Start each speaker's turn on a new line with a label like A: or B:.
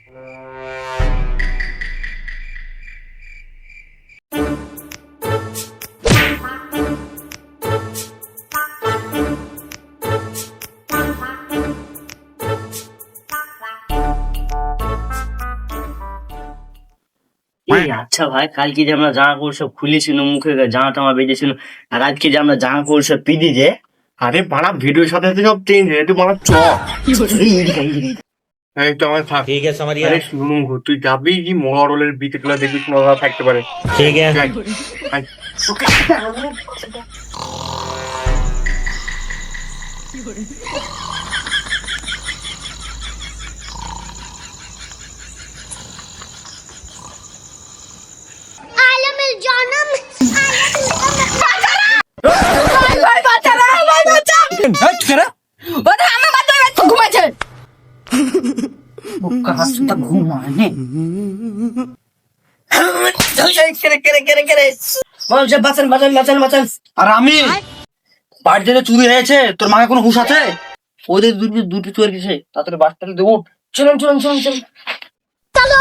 A: আচ্ছা ভাই, কালকে যে আমরা জামা কাপড় সব খুলেছিল, মুখে জামা টামা বেঁধেছিল, আর আজকে যে আমরা জামা কাপড় সব পিঁধি যে,
B: আরে বাড়া ভিডিওর সাথে সাথে সব চেঞ্জ হয়ে তুই বাড়া চ। এই তো আমার থাক।
C: ठीक है समझ गया।
B: আরে শুনু তুই যাবি কি মহারলের বিকেটগুলো দেখবি কোনো থাকতে পারে।
C: ठीक है
B: যাই। আয়।
D: আলমের জনম
A: ঘুমানে
E: আর আমি বাড়িতে চুরি হয়েছে, তোর মাকে কোনো হুঁশ আছে? ওদের দুটি চুরি গেছে, তাড়াতাড়ি বাসটা দেবো। চলুন চলুন চলুন চলুন।
D: চলো